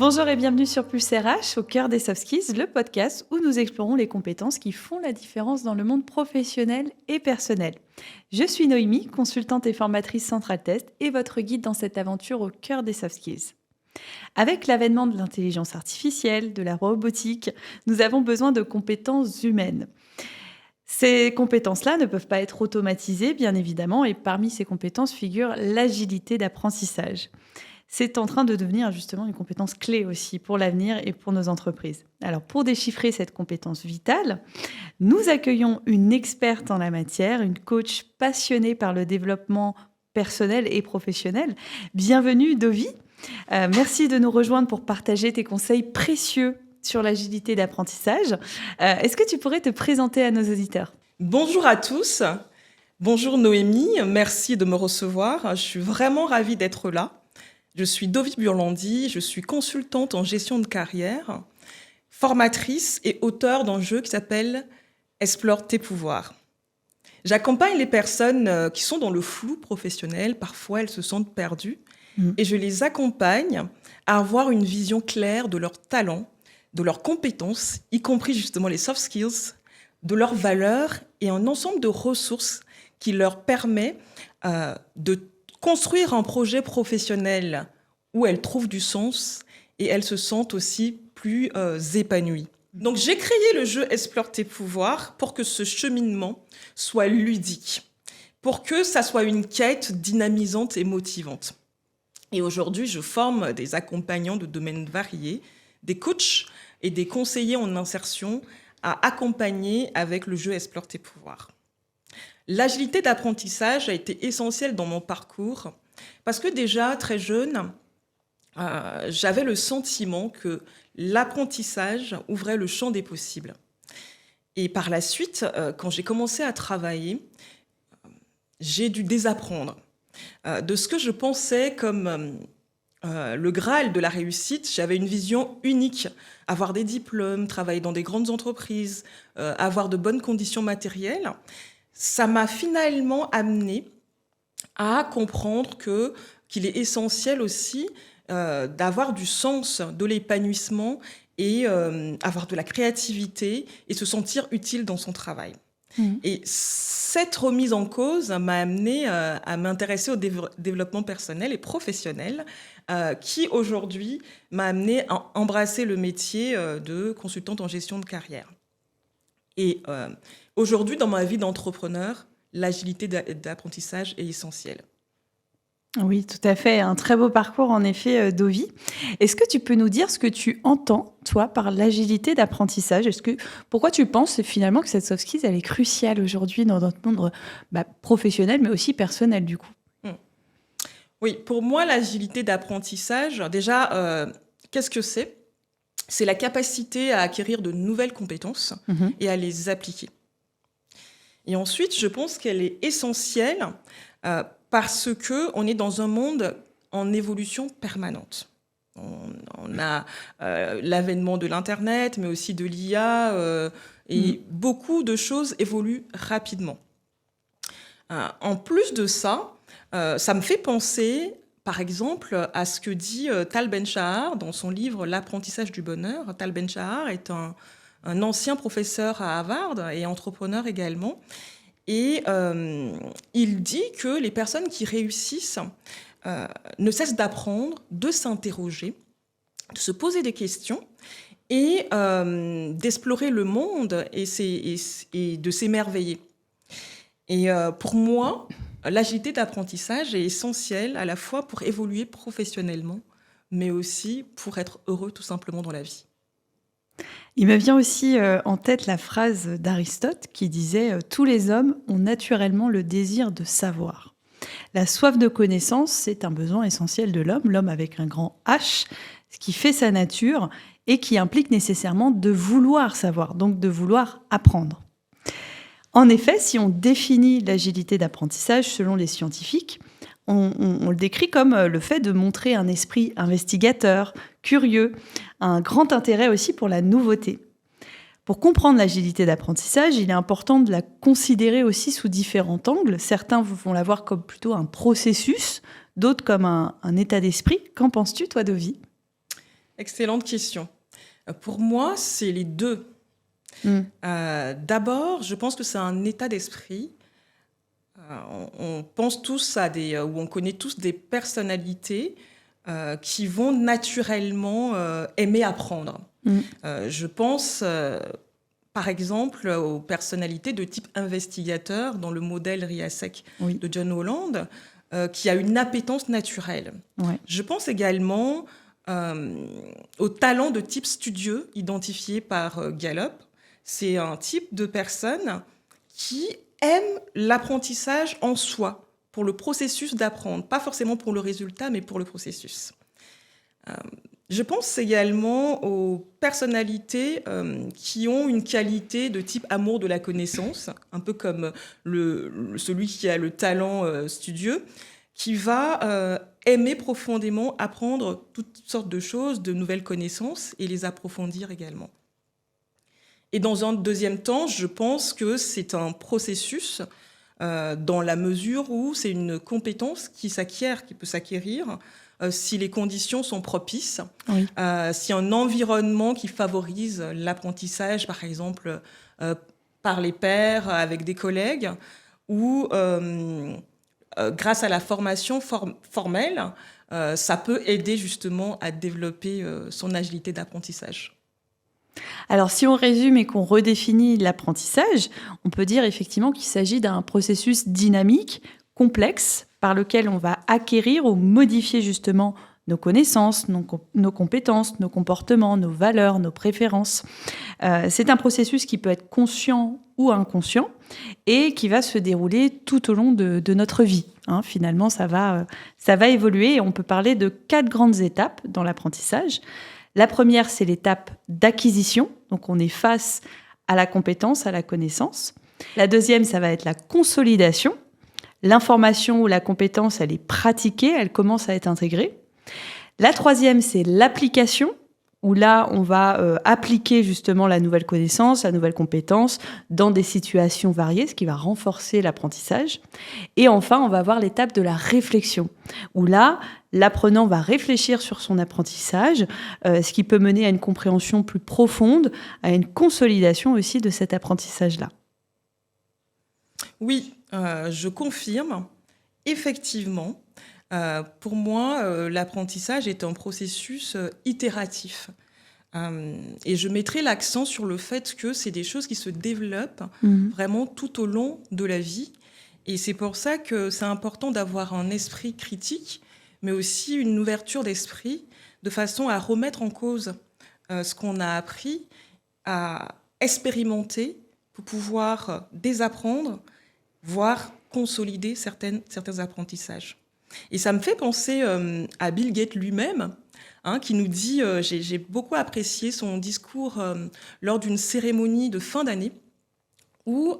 Bonjour et bienvenue sur Pulse RH, au cœur des soft skills, le podcast où nous explorons les compétences qui font la différence dans le monde professionnel et personnel. Je suis Noémie, consultante et formatrice Central Test et votre guide dans cette aventure au cœur des soft skills. Avec l'avènement de l'intelligence artificielle, de la robotique, nous avons besoin de compétences humaines. Ces compétences-là ne peuvent pas être automatisées, bien évidemment, et parmi ces compétences figure l'agilité d'apprentissage. C'est en train de devenir justement une compétence clé aussi pour l'avenir et pour nos entreprises. Alors pour déchiffrer cette compétence vitale, nous accueillons une experte en la matière, une coach passionnée par le développement personnel et professionnel. Bienvenue Dovi. Merci de nous rejoindre pour partager tes conseils précieux sur l'agilité d'apprentissage. Est-ce que tu pourrais te présenter à nos auditeurs ? Bonjour à tous. Bonjour Noémie, merci de me recevoir. Je suis vraiment ravie d'être là. Je suis Dovi Burlandi, je suis consultante en gestion de carrière, formatrice et auteure d'un jeu qui s'appelle Explore tes pouvoirs. J'accompagne les personnes qui sont dans le flou professionnel, parfois elles se sentent perdues, et je les accompagne à avoir une vision claire de leurs talents, de leurs compétences, y compris justement les soft skills, de leurs valeurs et un ensemble de ressources qui leur permet de construire un projet professionnel où elles trouvent du sens et elles se sentent aussi plus épanouies. Donc j'ai créé le jeu Explore tes pouvoirs pour que ce cheminement soit ludique, pour que ça soit une quête dynamisante et motivante. Et aujourd'hui, je forme des accompagnants de domaines variés, des coachs et des conseillers en insertion à accompagner avec le jeu Explore tes pouvoirs. L'agilité d'apprentissage a été essentielle dans mon parcours parce que déjà, très jeune, j'avais le sentiment que l'apprentissage ouvrait le champ des possibles. Et par la suite, quand j'ai commencé à travailler, j'ai dû désapprendre de ce que je pensais comme le Graal de la réussite. J'avais une vision unique, avoir des diplômes, travailler dans des grandes entreprises, avoir de bonnes conditions matérielles. Ça m'a finalement amené à comprendre qu'il est essentiel aussi d'avoir du sens, de l'épanouissement et avoir de la créativité et se sentir utile dans son travail. Et cette remise en cause m'a amené à m'intéresser au développement personnel et professionnel qui aujourd'hui m'a amené à embrasser le métier de consultante en gestion de carrière. Et aujourd'hui, dans ma vie d'entrepreneur, l'agilité d'apprentissage est essentielle. Oui, tout à fait. Un très beau parcours, en effet, Dovi. Est-ce que tu peux nous dire ce que tu entends, toi, par l'agilité d'apprentissage ? Pourquoi tu penses finalement que cette soft skill, elle est cruciale aujourd'hui dans notre monde professionnel, mais aussi personnel, du coup ? Oui, pour moi, l'agilité d'apprentissage, déjà, qu'est-ce que c'est ? C'est la capacité à acquérir de nouvelles compétences et à les appliquer. Et ensuite, je pense qu'elle est essentielle parce qu'on est dans un monde en évolution permanente. On a l'avènement de l'Internet, mais aussi de l'IA, et beaucoup de choses évoluent rapidement. En plus de ça, ça me fait penser, par exemple, à ce que dit Tal Ben-Shahar dans son livre « L'apprentissage du bonheur ». Tal Ben-Shahar est un ancien professeur à Harvard et entrepreneur également. Et il dit que les personnes qui réussissent ne cessent d'apprendre, de s'interroger, de se poser des questions et d'explorer le monde et de s'émerveiller. Et pour moi, l'agilité d'apprentissage est essentielle à la fois pour évoluer professionnellement, mais aussi pour être heureux tout simplement dans la vie. Il me vient aussi en tête la phrase d'Aristote qui disait « Tous les hommes ont naturellement le désir de savoir ». La soif de connaissance, c'est un besoin essentiel de l'homme, l'homme avec un grand H, ce qui fait sa nature et qui implique nécessairement de vouloir savoir, donc de vouloir apprendre. En effet, si on définit l'agilité d'apprentissage selon les scientifiques, on le décrit comme le fait de montrer un esprit investigateur, curieux, un grand intérêt aussi pour la nouveauté. Pour comprendre l'agilité d'apprentissage, il est important de la considérer aussi sous différents angles. Certains vont la voir comme plutôt un processus, d'autres comme un état d'esprit. Qu'en penses-tu, toi, Dovi ? Excellente question. Pour moi, c'est les deux. Mm. D'abord, je pense que c'est un état d'esprit. On pense tous ou on connaît tous des personnalités qui vont naturellement aimer apprendre. Mm. Je pense, par exemple, aux personnalités de type investigateur dans le modèle RIASEC Oui. de John Holland, qui a une appétence naturelle. Ouais. Je pense également au talent de type studieux identifié par Gallup. C'est un type de personne qui aime l'apprentissage en soi, pour le processus d'apprendre, pas forcément pour le résultat, mais pour le processus. Je pense également aux personnalités qui ont une qualité de type amour de la connaissance, un peu comme celui qui a le talent studieux, qui va aimer profondément apprendre toutes sortes de choses, de nouvelles connaissances et les approfondir également. Et dans un deuxième temps, je pense que c'est un processus dans la mesure où c'est une compétence qui s'acquiert, qui peut s'acquérir si les conditions sont propices, Oui. si un environnement qui favorise l'apprentissage, par exemple par les pairs, avec des collègues, ou grâce à la formation formelle, ça peut aider justement à développer son agilité d'apprentissage. Alors, si on résume et qu'on redéfinit l'apprentissage, on peut dire effectivement qu'il s'agit d'un processus dynamique, complexe, par lequel on va acquérir ou modifier justement nos connaissances, nos compétences, nos comportements, nos valeurs, nos préférences. C'est un processus qui peut être conscient ou inconscient et qui va se dérouler tout au long de notre vie. Finalement, ça va évoluer et on peut parler de 4 grandes étapes dans l'apprentissage. La première, c'est l'étape d'acquisition. Donc, on est face à la compétence, à la connaissance. La deuxième, ça va être la consolidation. L'information ou la compétence, elle est pratiquée, elle commence à être intégrée. La troisième, c'est l'application, où là, on va appliquer justement la nouvelle connaissance, la nouvelle compétence dans des situations variées, ce qui va renforcer l'apprentissage. Et enfin, on va voir l'étape de la réflexion, où là, l'apprenant va réfléchir sur son apprentissage, ce qui peut mener à une compréhension plus profonde, à une consolidation aussi de cet apprentissage-là. Oui, je confirme. Effectivement, pour moi, l'apprentissage est un processus itératif. Et je mettrai l'accent sur le fait que c'est des choses qui se développent vraiment tout au long de la vie. Et c'est pour ça que c'est important d'avoir un esprit critique, mais aussi une ouverture d'esprit, de façon à remettre en cause ce qu'on a appris, à expérimenter pour pouvoir désapprendre, voire consolider certains apprentissages. Et ça me fait penser à Bill Gates lui-même, qui nous dit, j'ai beaucoup apprécié son discours lors d'une cérémonie de fin d'année, où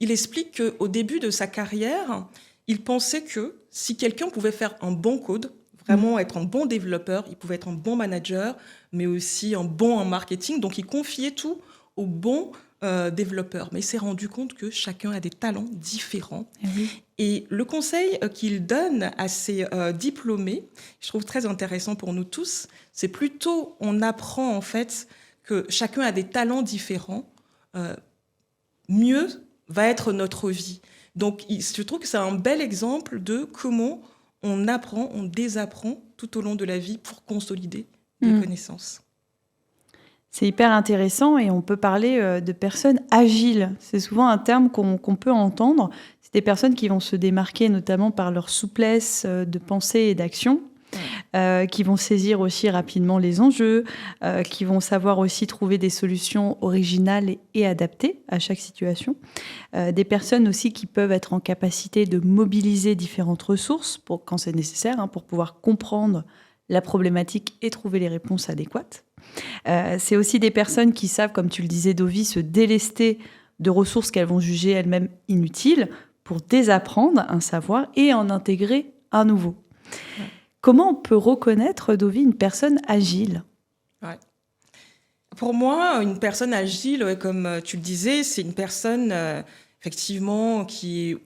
il explique qu'au début de sa carrière, il pensait que si quelqu'un pouvait faire un bon code, vraiment être un bon développeur, il pouvait être un bon manager, mais aussi un bon en marketing, donc il confiait tout aux bons développeurs. Mais il s'est rendu compte que chacun a des talents différents. Et le conseil qu'il donne à ses diplômés, je trouve très intéressant pour nous tous, c'est plutôt on apprend en fait que chacun a des talents différents, mieux va être notre vie. Donc je trouve que c'est un bel exemple de comment on apprend, on désapprend tout au long de la vie pour consolider des connaissances. C'est hyper intéressant et on peut parler de personnes agiles. C'est souvent un terme qu'on peut entendre. C'est des personnes qui vont se démarquer notamment par leur souplesse de pensée et d'action, qui vont saisir aussi rapidement les enjeux, qui vont savoir aussi trouver des solutions originales et adaptées à chaque situation. Des personnes aussi qui peuvent être en capacité de mobiliser différentes ressources quand c'est nécessaire, pour pouvoir comprendre la problématique et trouver les réponses adéquates. C'est aussi des personnes qui savent, comme tu le disais, Dovi, se délester de ressources qu'elles vont juger elles-mêmes inutiles pour désapprendre un savoir et en intégrer un nouveau. Ouais. Comment on peut reconnaître, Dovi, une personne agile ? Pour moi, une personne agile, comme tu le disais, c'est une personne effectivement qui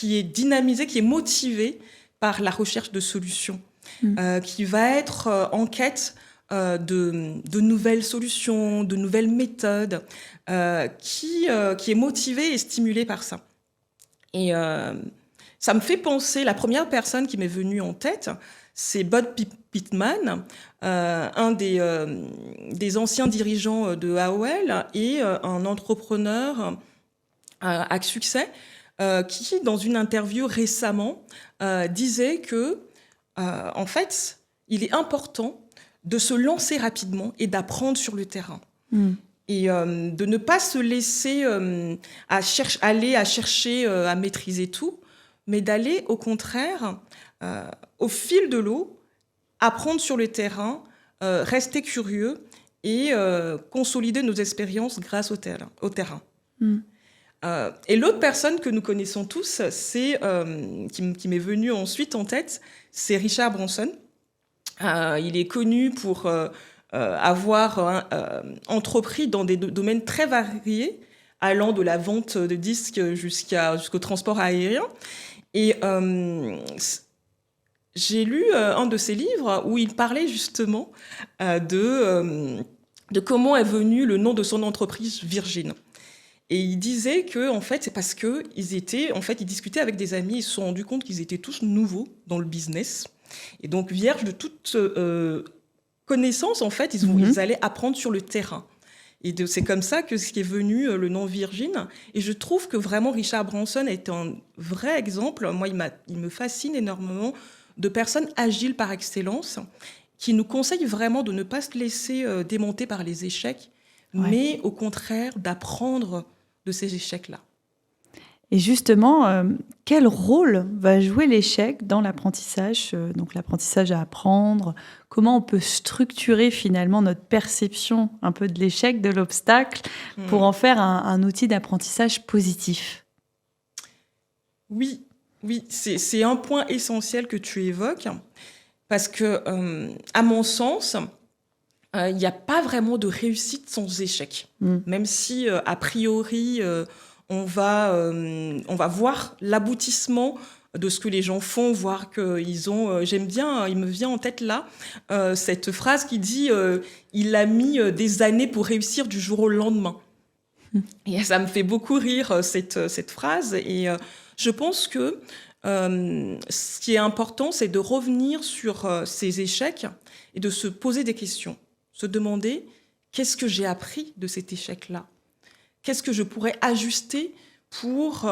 est dynamisée, qui est motivée par la recherche de solutions. qui va être en quête de nouvelles solutions, de nouvelles méthodes, qui est motivé et stimulé par ça. Et ça me fait penser, la première personne qui m'est venue en tête, c'est Bob Pittman, un des anciens dirigeants de AOL et un entrepreneur à succès, qui, dans une interview récemment, disait que, en fait, il est important de se lancer rapidement et d'apprendre sur le terrain. Et de ne pas se laisser aller à chercher à maîtriser tout, mais d'aller, au contraire, au fil de l'eau, apprendre sur le terrain, rester curieux et consolider nos expériences grâce au terrain. Et l'autre personne que nous connaissons tous, qui m'est venue ensuite en tête, c'est Richard Branson. Il est connu pour avoir entrepris dans des domaines très variés, allant de la vente de disques jusqu'au transport aérien. Et j'ai lu un de ses livres où il parlait justement de comment est venu le nom de son entreprise Virgin. Et il disait que, en fait, c'est parce que ils discutaient avec des amis, ils se sont rendus compte qu'ils étaient tous nouveaux dans le business. Et donc, vierges de toute connaissance, en fait, ils allaient apprendre sur le terrain. Et c'est comme ça qu'est venu le nom Virgin. Et je trouve que vraiment Richard Branson est un vrai exemple. Moi, il me fascine énormément de personnes agiles par excellence, qui nous conseillent vraiment de ne pas se laisser démonter par les échecs, mais au contraire d'apprendre de ces échecs-là. Et justement, quel rôle va jouer l'échec dans l'apprentissage, donc l'apprentissage à apprendre? Comment on peut structurer finalement notre perception un peu de l'échec, de l'obstacle, pour en faire un outil d'apprentissage positif? Oui, c'est un point essentiel que tu évoques, parce que, à mon sens, il n'y a pas vraiment de réussite sans échec. Même si, a priori, on va voir l'aboutissement de ce que les gens font, voir qu'ils ont... j'aime bien, il me vient en tête là, cette phrase qui dit il a mis des années pour réussir du jour au lendemain. Et ça me fait beaucoup rire, cette phrase. Et je pense que ce qui est important, c'est de revenir sur ces échecs et de se poser des questions. Se demander, qu'est-ce que j'ai appris de cet échec-là ? Qu'est-ce que je pourrais ajuster pour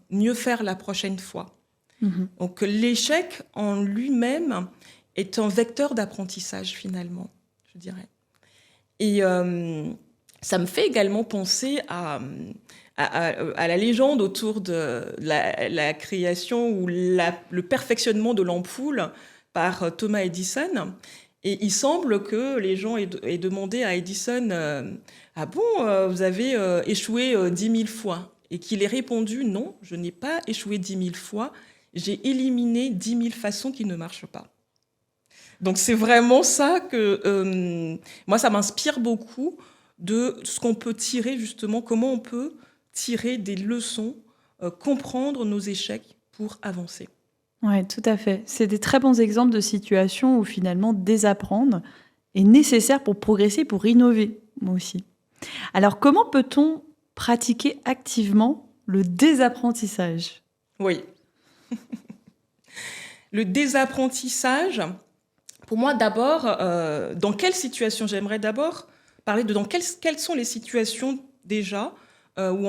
mieux faire la prochaine fois ? Donc l'échec en lui-même est un vecteur d'apprentissage finalement, je dirais. Et ça me fait également penser à la légende autour de la création ou le perfectionnement de l'ampoule par Thomas Edison. Et il semble que les gens aient demandé à Edison « Ah bon, vous avez échoué 10 000 fois ?» Et qu'il ait répondu « Non, je n'ai pas échoué 10 000 fois, j'ai éliminé 10 000 façons qui ne marchent pas. » Donc c'est vraiment ça que... moi, ça m'inspire beaucoup de ce qu'on peut tirer justement, comment on peut tirer des leçons, comprendre nos échecs pour avancer. Oui, tout à fait. C'est des très bons exemples de situations où finalement désapprendre est nécessaire pour progresser, pour innover, moi aussi. Alors, comment peut-on pratiquer activement le désapprentissage ? Oui. Le désapprentissage, pour moi, d'abord, dans quelle situation ? J'aimerais d'abord parler de quelles sont les situations déjà où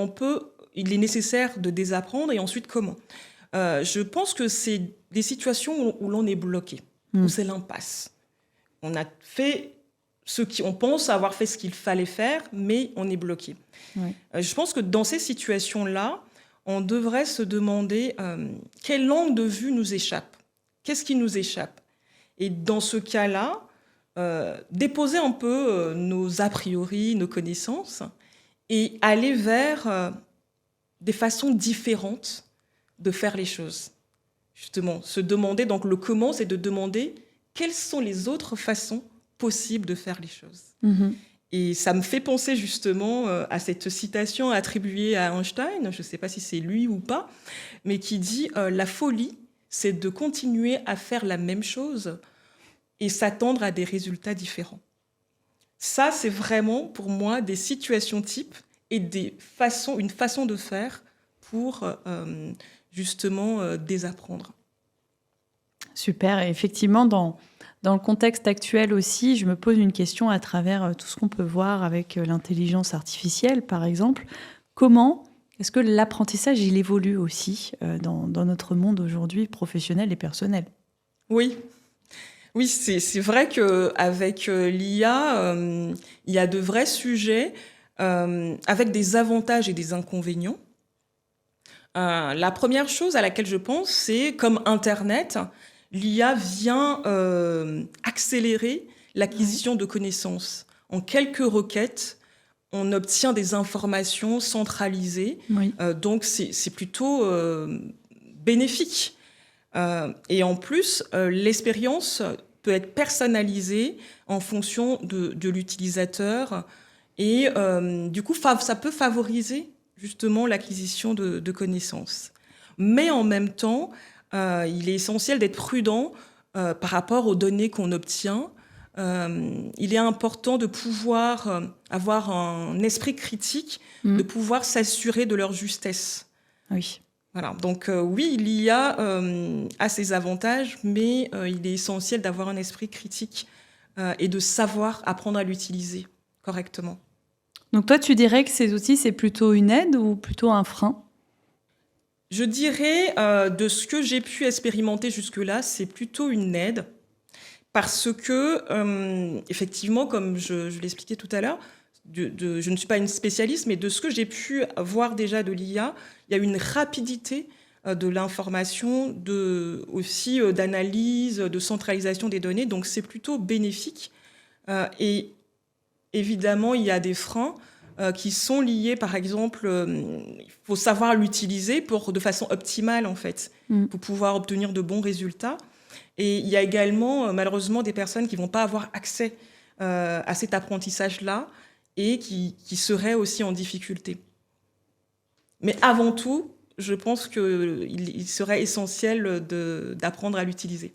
il est nécessaire de désapprendre et ensuite comment. Je pense que c'est des situations où l'on est bloqué, où c'est l'impasse. On a fait on pense avoir fait ce qu'il fallait faire, mais on est bloqué. Ouais. Je pense que dans ces situations-là, on devrait se demander quelle angle de vue nous échappe. Qu'est-ce qui nous échappe ? Et dans ce cas-là, déposer un peu nos a priori, nos connaissances, et aller vers des façons différentes de faire les choses. Justement, se demander, donc le comment, c'est de demander quelles sont les autres façons possibles de faire les choses. Et ça me fait penser justement à cette citation attribuée à Einstein, je ne sais pas si c'est lui ou pas, mais qui dit « La folie, c'est de continuer à faire la même chose et s'attendre à des résultats différents. Ça, c'est vraiment pour moi des situations types et une façon de faire pour justement désapprendre. Super. Et effectivement, dans le contexte actuel aussi, je me pose une question à travers tout ce qu'on peut voir avec l'intelligence artificielle, par exemple. Comment est-ce que l'apprentissage, il évolue aussi dans notre monde aujourd'hui, professionnel et personnel? Oui, oui, c'est vrai qu'avec l'IA, il y a de vrais sujets avec des avantages et des inconvénients. La première chose à laquelle je pense, c'est comme Internet, l'IA vient accélérer l'acquisition de connaissances. En quelques requêtes, on obtient des informations centralisées. Oui. Donc, c'est plutôt bénéfique. Et en plus, l'expérience peut être personnalisée en fonction de l'utilisateur. Et du coup, ça peut favoriser justement l'acquisition de connaissances. Mais en même temps, il est essentiel d'être prudent par rapport aux données qu'on obtient. Il est important de pouvoir avoir un esprit critique, de pouvoir s'assurer de leur justesse. Oui. Voilà. Donc oui, l'IA a ses avantages, mais il est essentiel d'avoir un esprit critique et de savoir apprendre à l'utiliser correctement. Donc toi, tu dirais que ces outils, c'est plutôt une aide ou plutôt un frein? Je dirais, de ce que j'ai pu expérimenter jusque-là, c'est plutôt une aide. Parce que, effectivement, comme je l'expliquais tout à l'heure, je ne suis pas une spécialiste, mais de ce que j'ai pu voir déjà de l'IA, il y a une rapidité de l'information, aussi d'analyse, de centralisation des données. Donc, c'est plutôt bénéfique. Et évidemment, il y a des freins qui sont liés, par exemple, il faut savoir l'utiliser de façon optimale, en fait, pour pouvoir obtenir de bons résultats. Et il y a également, malheureusement, des personnes qui ne vont pas avoir accès à cet apprentissage-là et qui seraient aussi en difficulté. Mais avant tout, je pense qu'il serait essentiel d'apprendre à l'utiliser.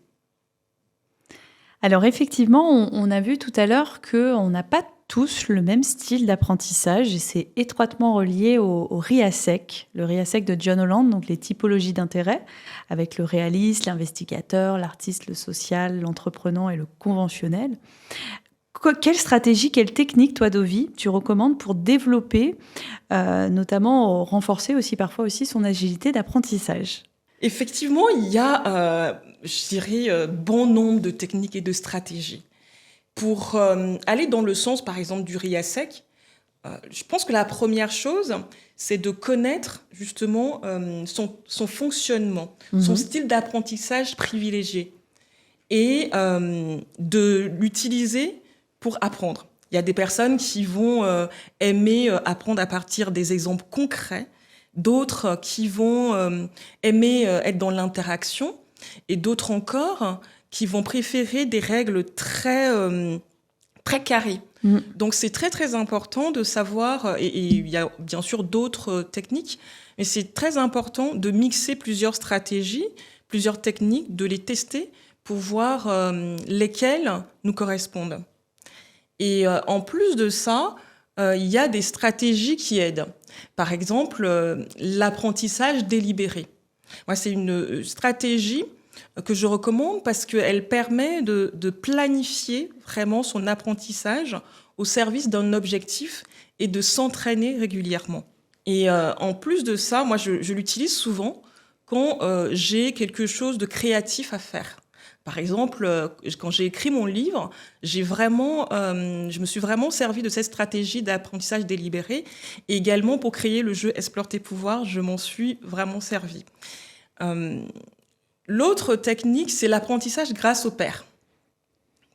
Alors effectivement, on a vu tout à l'heure qu'on n'a pas tous le même style d'apprentissage et c'est étroitement relié au RIASEC, le RIASEC de John Holland, donc les typologies d'intérêt, avec le réaliste, l'investigateur, l'artiste, le social, l'entreprenant et le conventionnel. Quelle stratégie, quelle technique, toi, Dovi, tu recommandes pour développer, notamment renforcer aussi parfois aussi son agilité d'apprentissage? Effectivement, il y a, je dirais, bon nombre de techniques et de stratégies. Pour aller dans le sens, par exemple, du RIASEC, je pense que la première chose, c'est de connaître justement son fonctionnement, son style d'apprentissage privilégié et de l'utiliser pour apprendre. Il y a des personnes qui vont aimer apprendre à partir des exemples concrets, d'autres qui vont aimer être dans l'interaction et d'autres encore qui vont préférer des règles très carrées. Donc c'est très très important de savoir, et il y a bien sûr d'autres techniques, mais c'est très important de mixer plusieurs stratégies, plusieurs techniques, de les tester pour voir lesquelles nous correspondent. Et en plus de ça, il y a des stratégies qui aident. Par exemple, l'apprentissage délibéré. Moi, c'est une stratégie que je recommande parce qu'elle permet de planifier vraiment son apprentissage au service d'un objectif et de s'entraîner régulièrement. Et en plus de ça, moi, je l'utilise souvent quand j'ai quelque chose de créatif à faire. Par exemple, quand j'ai écrit mon livre, je me suis vraiment servi de cette stratégie d'apprentissage délibéré. Et également, pour créer le jeu Explore tes pouvoirs, je m'en suis vraiment servi. L'autre technique, c'est l'apprentissage grâce au pairs.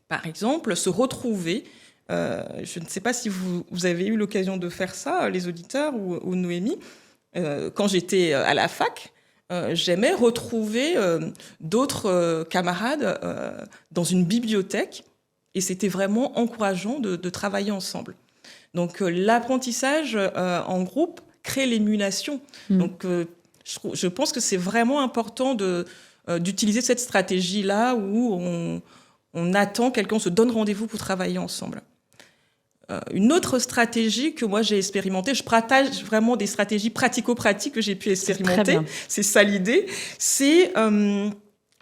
Par exemple, se retrouver. Je ne sais pas si vous avez eu l'occasion de faire ça, les auditeurs ou Noémie. Quand j'étais à la fac, j'aimais retrouver d'autres camarades dans une bibliothèque et c'était vraiment encourageant de travailler ensemble. Donc l'apprentissage en groupe crée l'émulation. Donc Je pense que c'est vraiment important d'utiliser cette stratégie-là où on attend quelqu'un, on se donne rendez-vous pour travailler ensemble. Une autre stratégie que moi j'ai expérimentée, je partage vraiment des stratégies pratico-pratiques que j'ai pu expérimenter, c'est ça l'idée, c'est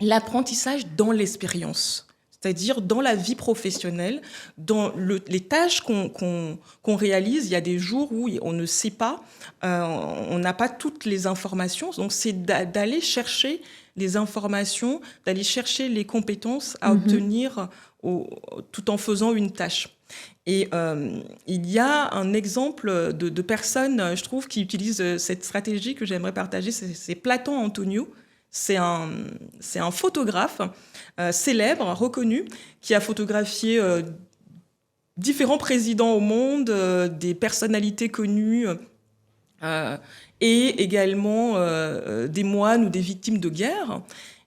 l'apprentissage dans l'expérience. C'est-à-dire dans la vie professionnelle, dans les tâches qu'on réalise, il y a des jours où on ne sait pas, on n'a pas toutes les informations. Donc, c'est d'aller chercher les informations, d'aller chercher les compétences à obtenir tout en faisant une tâche. Et il y a un exemple de personnes, je trouve, qui utilisent cette stratégie que j'aimerais partager, c'est Platon Antonio. C'est un photographe célèbre, reconnu, qui a photographié différents présidents au monde, des personnalités connues et également des moines ou des victimes de guerre.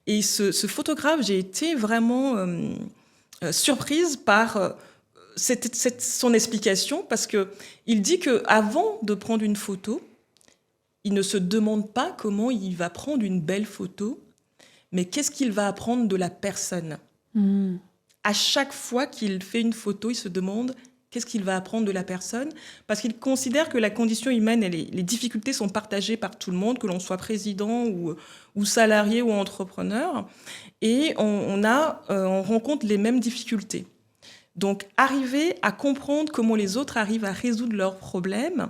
Et ce photographe, j'ai été vraiment surprise par son explication, parce qu'il dit qu'avant de prendre une photo, il ne se demande pas comment il va prendre une belle photo, mais qu'est-ce qu'il va apprendre de la personne. À chaque fois qu'il fait une photo, il se demande qu'est-ce qu'il va apprendre de la personne, parce qu'il considère que la condition humaine et les difficultés sont partagées par tout le monde, que l'on soit président ou salarié ou entrepreneur, et on rencontre les mêmes difficultés. Donc, arriver à comprendre comment les autres arrivent à résoudre leurs problèmes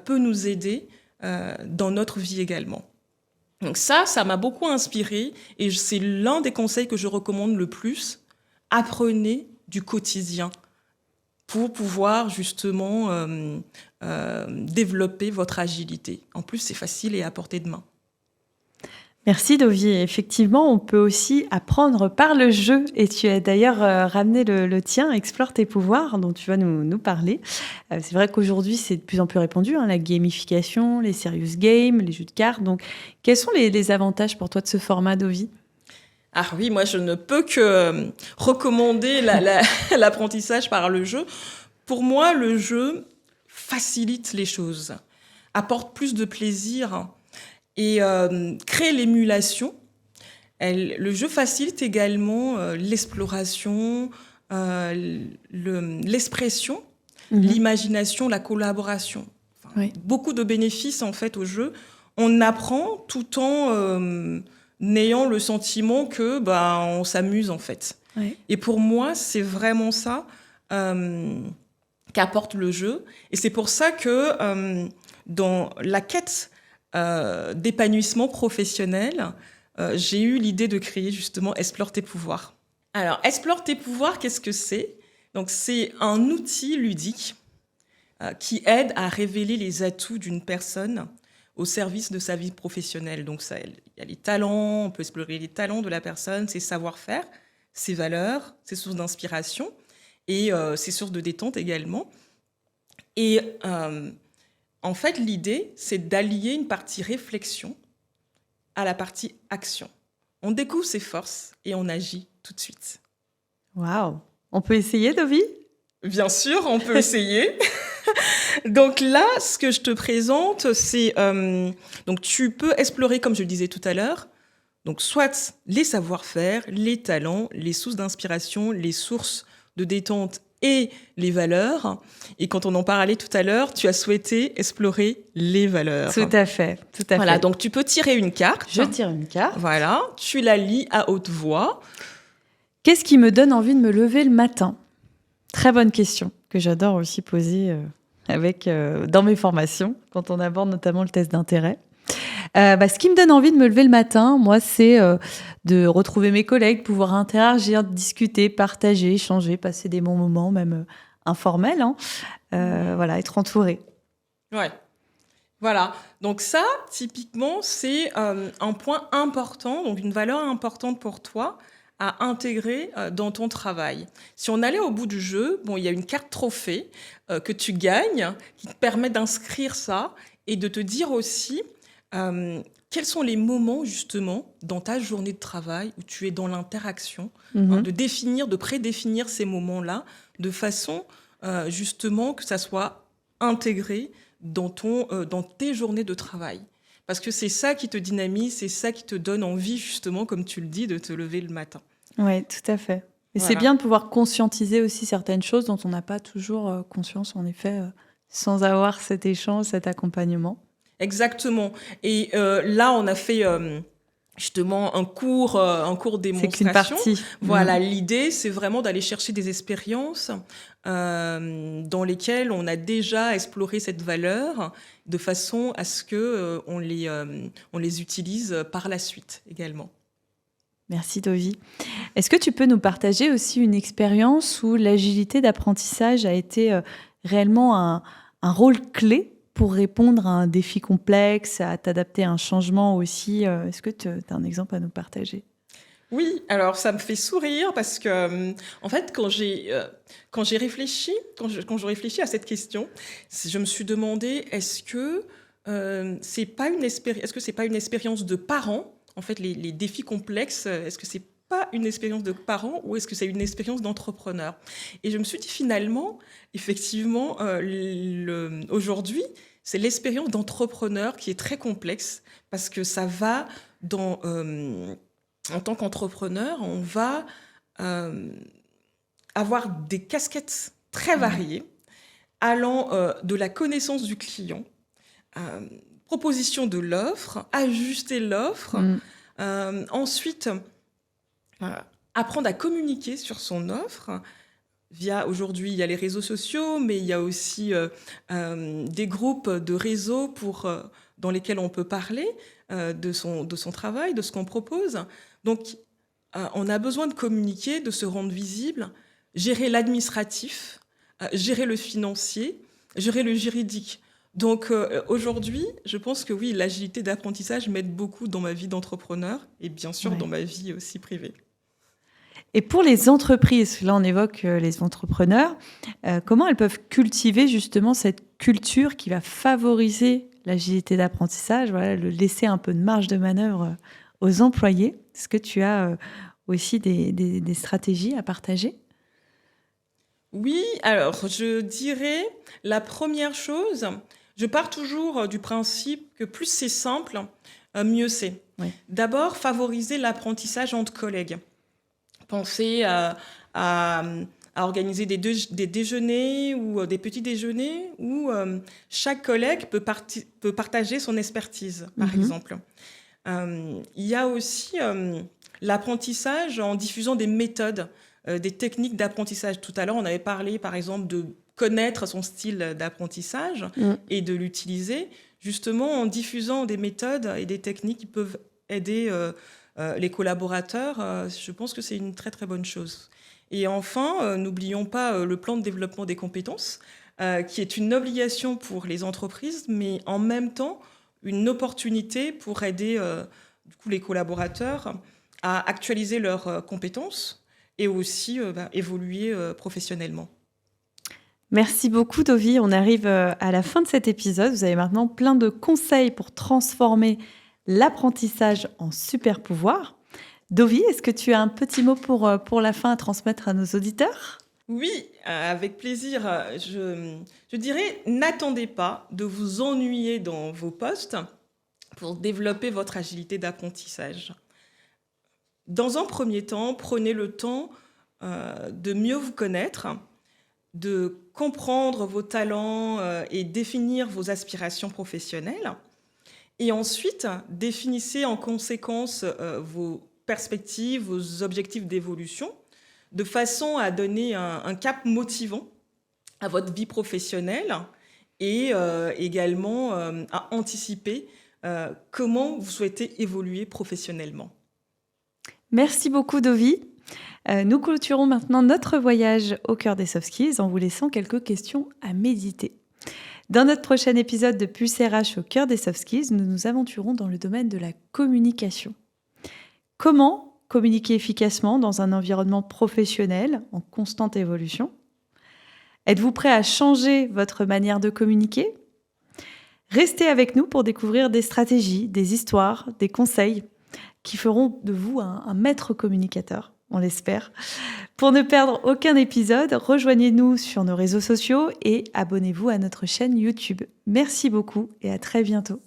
peut nous aider dans notre vie également. Donc ça m'a beaucoup inspirée et c'est l'un des conseils que je recommande le plus. Apprenez du quotidien pour pouvoir justement développer votre agilité. En plus, c'est facile et à portée de main. Merci Dovi. Effectivement, on peut aussi apprendre par le jeu. Et tu as d'ailleurs ramené le tien, Explore tes pouvoirs, dont tu vas nous parler. C'est vrai qu'aujourd'hui, c'est de plus en plus répandu, la gamification, les serious games, les jeux de cartes. Donc, quels sont les avantages pour toi de ce format, Dovi ? Ah oui, moi, je ne peux que recommander l'apprentissage par le jeu. Pour moi, le jeu facilite les choses, apporte plus de plaisir et crée l'émulation. Le jeu facilite également l'exploration, l'expression, l'imagination, la collaboration. Beaucoup de bénéfices en fait au jeu. On apprend tout en n'ayant le sentiment que on s'amuse en fait. Et pour moi, c'est vraiment ça qu'apporte le jeu. Et c'est pour ça que dans la quête d'épanouissement professionnel, j'ai eu l'idée de créer justement Explore tes pouvoirs. Alors, Explore tes pouvoirs, qu'est-ce que c'est ? Donc, c'est un outil ludique qui aide à révéler les atouts d'une personne au service de sa vie professionnelle. Donc, il y a les talents, on peut explorer les talents de la personne, ses savoir-faire, ses valeurs, ses sources d'inspiration et ses sources de détente également. Et en fait, l'idée, c'est d'allier une partie réflexion à la partie action. On découvre ses forces et on agit tout de suite. Waouh ! On peut essayer, Dovi ? Bien sûr, on peut essayer. Donc là, ce que je te présente, c'est... donc tu peux explorer, comme je le disais tout à l'heure, donc soit les savoir-faire, les talents, les sources d'inspiration, les sources de détente et les valeurs. Et quand on en parlait tout à l'heure, tu as souhaité explorer les valeurs. Tout à fait. Voilà, donc tu peux tirer une carte. Je tire une carte. Voilà, tu la lis à haute voix. Qu'est-ce qui me donne envie de me lever le matin ? Très bonne question, que j'adore aussi poser dans mes formations, quand on aborde notamment le test d'intérêt. Ce qui me donne envie de me lever le matin, moi, c'est de retrouver mes collègues, pouvoir interagir, discuter, partager, échanger, passer des bons moments, même informels. Être entouré. Ouais. Voilà. Donc ça, typiquement, c'est un point important, donc une valeur importante pour toi à intégrer dans ton travail. Si on allait au bout du jeu, il y a une carte trophée que tu gagnes qui te permet d'inscrire ça et de te dire aussi quels sont les moments, justement, dans ta journée de travail où tu es dans l'interaction, de prédéfinir ces moments-là de façon, justement, que ça soit intégré dans tes journées de travail. Parce que c'est ça qui te dynamise, c'est ça qui te donne envie, justement, comme tu le dis, de te lever le matin. Oui, tout à fait. Et Voilà. c'est bien de pouvoir conscientiser aussi certaines choses dont on n'a pas toujours conscience, en effet, sans avoir cet échange, cet accompagnement. Exactement. Et là, on a fait justement un cours C'est qu'une démonstration. partie. Voilà, l'idée, c'est vraiment d'aller chercher des expériences dans lesquelles on a déjà exploré cette valeur de façon à ce que on les utilise par la suite également. Merci Dovi. Est-ce que tu peux nous partager aussi une expérience où l'agilité d'apprentissage a été réellement un rôle clé pour répondre à un défi complexe, à t'adapter à un changement aussi? Est-ce que tu as un exemple à nous partager? Oui, alors ça me fait sourire parce que, en fait, quand je réfléchis à cette question, je me suis demandé est-ce que c'est pas une expérience de parents, en fait, les défis complexes, est-ce que c'est pas une expérience de parents ou est-ce que c'est une expérience d'entrepreneur? Et je me suis dit finalement, effectivement, aujourd'hui, c'est l'expérience d'entrepreneur qui est très complexe parce que ça va dans en tant qu'entrepreneur, on va avoir des casquettes très variées, allant de la connaissance du client, proposition de l'offre, ajuster l'offre, ensuite apprendre à communiquer sur son offre. Aujourd'hui, il y a les réseaux sociaux, mais il y a aussi des groupes de réseaux dans lesquels on peut parler de son travail, de ce qu'on propose. Donc, on a besoin de communiquer, de se rendre visible, gérer l'administratif, gérer le financier, gérer le juridique. Donc, aujourd'hui, je pense que oui, l'agilité d'apprentissage m'aide beaucoup dans ma vie d'entrepreneur et bien sûr dans ma vie aussi privée. Et pour les entreprises, là on évoque les entrepreneurs, comment elles peuvent cultiver justement cette culture qui va favoriser l'agilité d'apprentissage, voilà, le laisser un peu de marge de manœuvre aux employés? Est-ce que tu as aussi des stratégies à partager? Oui, alors je dirais la première chose, je pars toujours du principe que plus c'est simple, mieux c'est. Oui. D'abord, favoriser l'apprentissage entre collègues. Penser à organiser des déjeuners ou des petits déjeuners où chaque collègue peut partager son expertise, par exemple. Il y a aussi l'apprentissage en diffusant des méthodes, des techniques d'apprentissage. Tout à l'heure, on avait parlé, par exemple, de connaître son style d'apprentissage et de l'utiliser, justement en diffusant des méthodes et des techniques qui peuvent aider les collaborateurs. Je pense que c'est une très, très bonne chose. Et enfin, n'oublions pas le plan de développement des compétences, qui est une obligation pour les entreprises, mais en même temps, une opportunité pour aider du coup, les collaborateurs à actualiser leurs compétences et aussi évoluer professionnellement. Merci beaucoup Dovi, on arrive à la fin de cet épisode. Vous avez maintenant plein de conseils pour transformer l'apprentissage en super pouvoir. Dovi, est-ce que tu as un petit mot pour la fin à transmettre à nos auditeurs? Oui, avec plaisir. Je dirais, n'attendez pas de vous ennuyer dans vos postes pour développer votre agilité d'apprentissage. Dans un premier temps, prenez le temps de mieux vous connaître, de comprendre vos talents et définir vos aspirations professionnelles. Et ensuite, définissez en conséquence vos perspectives, vos objectifs d'évolution, de façon à donner un cap motivant à votre vie professionnelle et également à anticiper comment vous souhaitez évoluer professionnellement. Merci beaucoup Dovi. Nous clôturons maintenant notre voyage au cœur des soft skills en vous laissant quelques questions à méditer. Dans notre prochain épisode de Pulse RH au cœur des soft skills, nous nous aventurons dans le domaine de la communication. Comment communiquer efficacement dans un environnement professionnel en constante évolution? Êtes-vous prêt à changer votre manière de communiquer? Restez avec nous pour découvrir des stratégies, des histoires, des conseils qui feront de vous un maître communicateur, on l'espère. Pour ne perdre aucun épisode, rejoignez-nous sur nos réseaux sociaux et abonnez-vous à notre chaîne YouTube. Merci beaucoup et à très bientôt.